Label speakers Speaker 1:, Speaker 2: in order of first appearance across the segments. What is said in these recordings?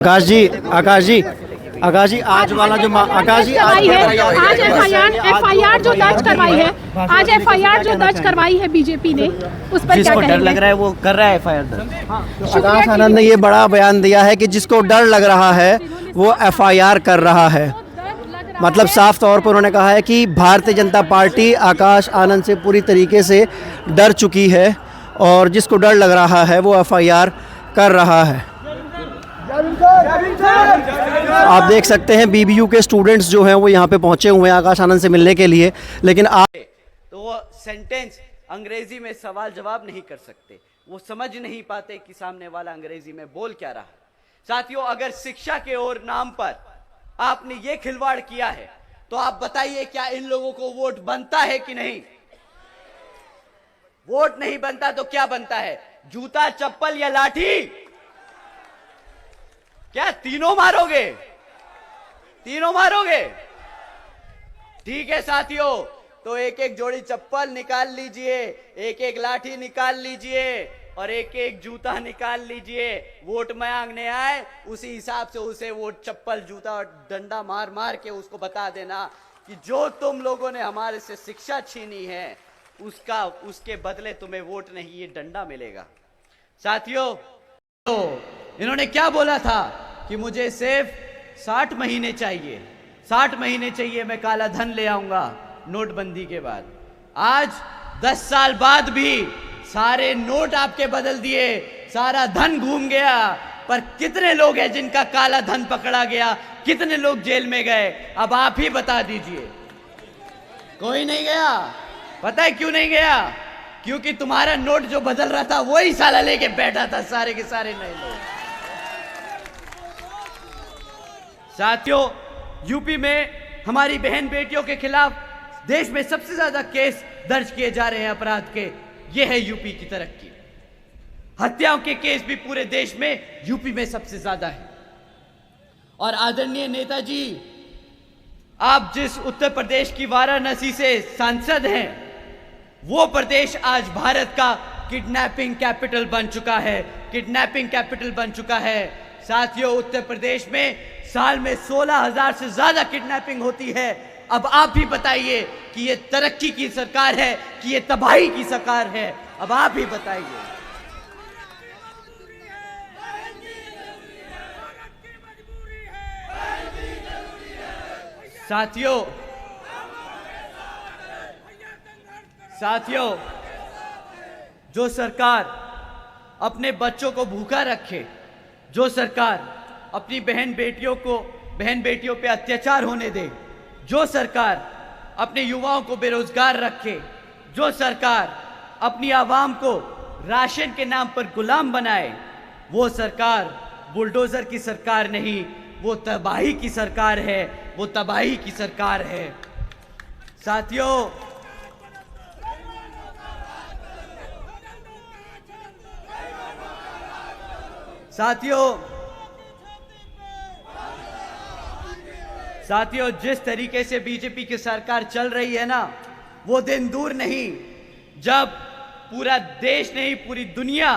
Speaker 1: आकाश जी आज वाला जो आकाश जी आज
Speaker 2: एफआईआर जो दर्ज करवाई है, आज एफआईआर जो दर्ज करवाई है बीजेपी ने, उस पर क्या
Speaker 1: जिसको डर
Speaker 2: कहेंगे?
Speaker 1: लग रहा है वो कर रहा है एफआईआर दर्ज। आकाश आनंद ने ये बड़ा बयान दिया है कि जिसको डर लग रहा है वो एफआईआर कर रहा है। मतलब साफ तौर पर उन्होंने कहा है कि भारतीय जनता पार्टी आकाश आनंद से पूरी तरीके से डर चुकी है और जिसको डर लग रहा है वो एफआईआर कर रहा है। आप देख सकते हैं बीबीयू के स्टूडेंट्स जो हैं वो यहाँ पे पहुँचे हुए हैं आकाश आनंद से मिलने के लिए, लेकिन
Speaker 3: तो वो सेंटेंस अंग्रेजी में सवाल जवाब नहीं कर सकते, वो समझ नहीं पाते कि सामने वाला अंग्रेजी में बोल क्या रहा है। साथियों, अगर शिक्षा के और नाम पर आपने ये खिलवाड़ किया है तो आप बताइए क्या इन लोगों को वोट बनता है कि नहीं? वोट नहीं बनता तो क्या बनता है? जूता, चप्पल या लाठी? क्या तीनों मारोगे? तीनों मारोगे? ठीक है साथियों, तो एक एक जोड़ी चप्पल निकाल लीजिए, एक एक लाठी निकाल लीजिए और एक एक जूता निकाल लीजिए। वोट मांगने आए उसी हिसाब से उसे वोट, चप्पल, जूता और डंडा मार मार के उसको बता देना कि जो तुम लोगों ने हमारे से शिक्षा छीनी है उसके बदले तुम्हें वोट नहीं, ये डंडा मिलेगा। साथियों, तो इन्होंने क्या बोला था कि मुझे सिर्फ 60 महीने चाहिए, 60 महीने चाहिए, मैं काला धन ले आऊंगा नोटबंदी के बाद। आज 10 साल बाद भी सारे नोट आपके बदल दिए, सारा धन घूम गया, पर कितने लोग हैं जिनका काला धन पकड़ा गया? कितने लोग जेल में गए? अब आप ही बता दीजिए। कोई नहीं गया। पता है क्यों नहीं गया? क्योंकि तुम्हारा नोट जो बदल रहा था वही साला लेके बैठा था, सारे के सारे नए लोग। साथियों, यूपी में हमारी बहन बेटियों के खिलाफ देश में सबसे ज्यादा केस दर्ज किए जा रहे हैं अपराध के। यह है यूपी की तरक्की। हत्याओं के केस भी पूरे देश में यूपी में सबसे ज्यादा है। और आदरणीय नेताजी, आप जिस उत्तर प्रदेश की वाराणसी से सांसद हैं, वो प्रदेश आज भारत का किडनैपिंग कैपिटल बन चुका है, किडनैपिंग कैपिटल बन चुका है। साथियों, उत्तर प्रदेश में साल में 16,000 से ज्यादा किडनैपिंग होती है। अब आप ही बताइए कि ये तरक्की की सरकार है कि ये तबाही की सरकार है? अब आप ही बताइए। साथियों, जो सरकार अपने बच्चों को भूखा रखे, जो सरकार अपनी बहन बेटियों पे अत्याचार होने दे, जो सरकार अपने युवाओं को बेरोजगार रखे, जो सरकार अपनी आवाम को राशन के नाम पर गुलाम बनाए, वो सरकार बुलडोजर की सरकार नहीं, वो तबाही की सरकार है, वो तबाही की सरकार है। साथियों, जिस तरीके से बीजेपी की सरकार चल रही है ना, वो दिन दूर नहीं जब पूरा देश नहीं, पूरी दुनिया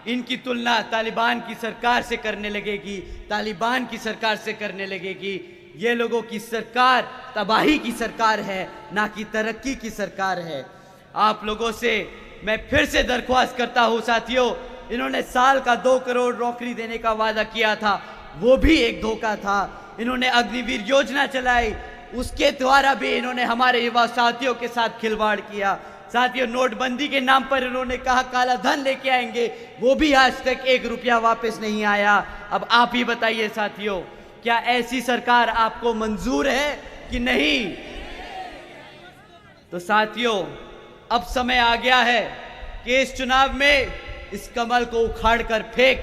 Speaker 3: इनकी तुलना तालिबान की सरकार से करने लगेगी, तालिबान की सरकार से करने लगेगी। ये लोगों की सरकार तबाही की सरकार है, ना कि तरक्की की सरकार है। आप लोगों से मैं फिर से दरख्वास्त करता हूं साथियों, इन्होंने साल का 2 करोड़ नौकरी देने का वादा किया था, वो भी एक धोखा था। इन्होंने अग्निवीर योजना चलाई, उसके द्वारा भी इन्होंने हमारे युवा साथियों के साथ खिलवाड़ किया। साथियों, नोटबंदी के नाम पर इन्होंने कहा काला धन लेके आएंगे, वो भी आज तक 1 रुपया वापस नहीं आया। अब आप ही बताइए साथियों, क्या ऐसी सरकार आपको मंजूर है कि नहीं? तो साथियों, अब समय आ गया है कि इस चुनाव में इस कमल को उखाड़कर फेंक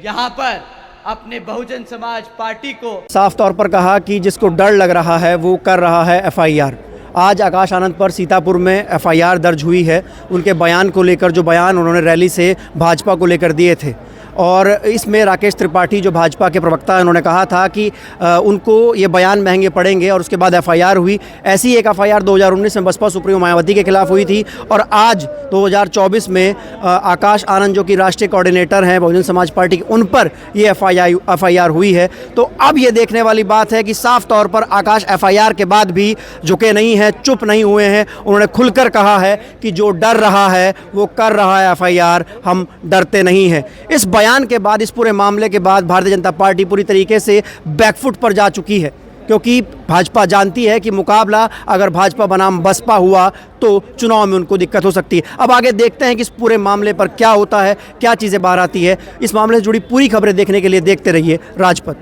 Speaker 3: यहां पर अपने बहुजन समाज पार्टी को
Speaker 1: साफ तौर पर कहा कि जिसको डर लग रहा है वो कर रहा है एफआईआर। आज आकाश आनंद पर सीतापुर में एफआईआर दर्ज हुई है, उनके बयान को लेकर, जो बयान उन्होंने रैली से भाजपा को लेकर दिए थे। और इसमें राकेश त्रिपाठी जो भाजपा के प्रवक्ता हैं उन्होंने कहा था कि उनको ये बयान महंगे पड़ेंगे और उसके बाद एफआईआर हुई। ऐसी एक एफआईआर 2019 में बसपा सुप्रीमो मायावती के खिलाफ हुई थी और आज 2024 में आकाश आनंद जो कि राष्ट्रीय कोऑर्डिनेटर हैं बहुजन समाज पार्टी के, उन पर ये एफआईआर हुई है। तो अब ये देखने वाली बात है कि साफ तौर पर आकाश एफआईआर के बाद भी झुके नहीं हैं, चुप नहीं हुए हैं। उन्होंने खुलकर कहा है कि जो डर रहा है वो कर रहा है एफआईआर, हम डरते नहीं हैं। इस बयान के बाद, इस पूरे मामले के बाद भारतीय जनता पार्टी पूरी तरीके से बैकफुट पर जा चुकी है, क्योंकि भाजपा जानती है कि मुकाबला अगर भाजपा बनाम बसपा हुआ तो चुनाव में उनको दिक्कत हो सकती है। अब आगे देखते हैं कि इस पूरे मामले पर क्या होता है, क्या चीज़ें बाहर आती है। इस मामले से जुड़ी पूरी खबरें देखने के लिए देखते रहिए राजपथ।